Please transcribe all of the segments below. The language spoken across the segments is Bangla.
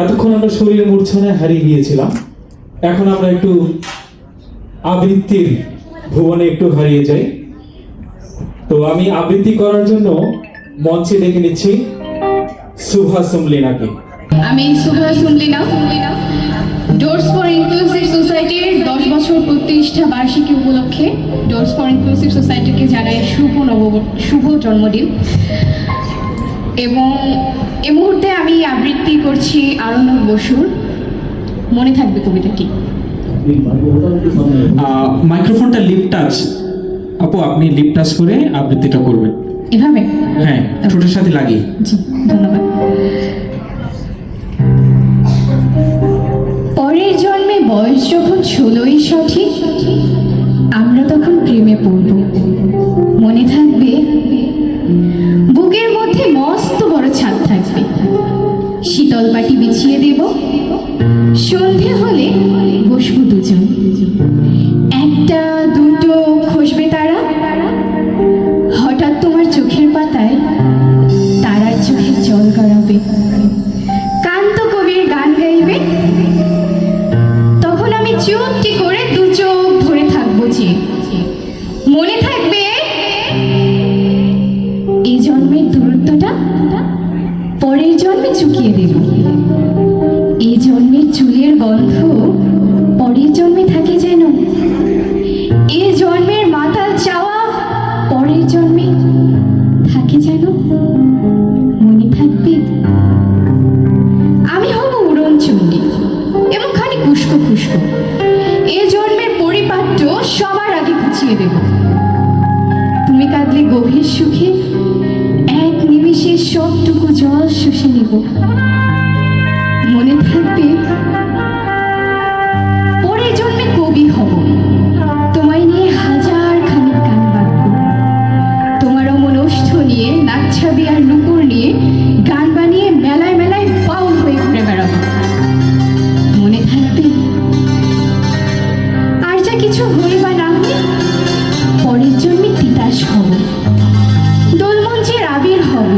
এতক্ষণ আমরা শরীর মূর্ছনায় হারিয়ে গিয়েছিলাম, এখন আমরা একটু আবৃত্তির ভুবনে একটু হারিয়ে যাই। তো আমি আবৃত্তি করার জন্য মঞ্চে ডেকে নিচ্ছি সুভা সুমলিনাকে। আমি সুভা সুমলিনা, ডোরস ফর ইনক্লুসিভ সোসাইটির 10 বছর প্রতিষ্ঠা বার্ষিকী উপলক্ষে ডোরস ফর ইনক্লুসিভ সোসাইটিকে জানাই শুভ জন্মদিন। এবং এই মুহূর্তে আমি আবৃত্তি করছি আরণ্যক বসুর মনে থাকবে কবিতাটি। মাইক্রোফোনটা লিপ টাচ, আপু আপনি লিপ টাচ করে আবৃত্তিটা করবেন। এভাবে? হ্যাঁ, ঠোঁটের সাথে লাগিয়ে। জি, ধন্যবাদ। পরের জন্মে বয়স যখন 16ই সঠিক, আমরা তখন প্রেমে পড়ব। মনে থাকবে বুকের মধ্যে মস্ত বড় ছাদ থাকবে, শীতল পাটি বিছিয়ে দেব, সন্ধে হলে বসবো দুজন, একটা দুটো খসবে তারা, হঠাৎ তোমার চোখের পাতায় তারার চোখে জল গড়াবে, কান্ত কবির গান গাইবে, তখন আমি চুপটি করে দু চোখ ধরে থাকবো যে। মনে থাকবে এই জন্মের দূরত্বটা পরের জন্মে চুকিয়ে দেব, এই জন্মের চুলের গন্ধ পরের জন্মে থাকে যেন, এই জন্মের মাতাল চাওয়া পরের জন্মে থাকে যেন। মনে থাকবে আমি হব উড়নচণ্ডী এবং খানিক খুশকো খুশকো, এ জন্মের পরিপাট্য সবার আগে গুছিয়ে দেব, তুমি কাঁদলে গভীর সুখে এক নিমিষে সবটুকু জল শুষে নেব। মনে থাকবে পরের জন্মে কবি হব, তোমায় নিয়ে হাজার খানিক গান বাঁধব, তোমার অমন ওষ্ঠ নিয়ে নাকছাবি আর নুপুর নিয়ে গান বানিয়ে মেলায় মেলায় বাউল হয়ে ঘুরে বেড়াবো। মনে থাকবে আর যা কিছু হই বা না হই, পরের জন্মে তিতাস হব, দোলমঞ্চের আবির হব,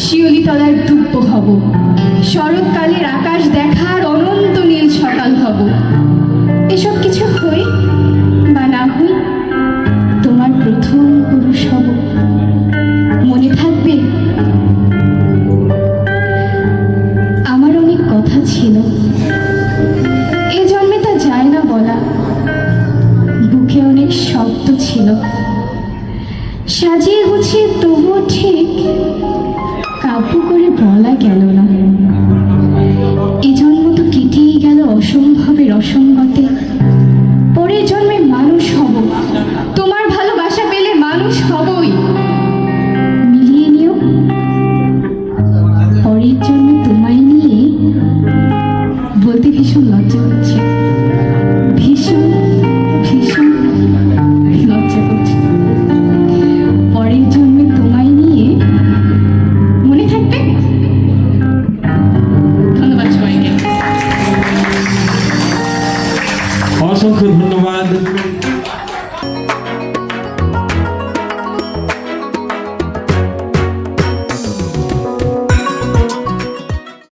শিউলি তলার দুব্য হব, শরৎকালের আকাশ দেখার অনন্ত নীল সকাল হব। এসব কিছু হই বা না হই, তোমার প্রথম পুরুষ হব। মনে থাকবে আমার অনেক কথা ছিল, এ জন্মে তা যায় না বলা, বুকে অনেক শব্দ ছিল, সাজিয়ে গুছিয়ে তবুও ঠিক কাব্য করে বলা গেল না। এ জন্ম তো কেটেই গেল অসম্ভবের অসম্ভতে, পরের জন্মে মানুষ হব, তোমার ভালোবাসা পেলে মানুষ হবই। মিলিয়ে নিও পরের জন্মে তোমায় নিয়ে বলতে ভীষণ লজ্জা হচ্ছে, ভীষণ ভীষণ লজ্জা করছে। পরের জন্মে তোমায় নিয়ে মনে থাকবে। ধন্যবাদ সবাইকে। অসংখ্য ধন্যবাদ।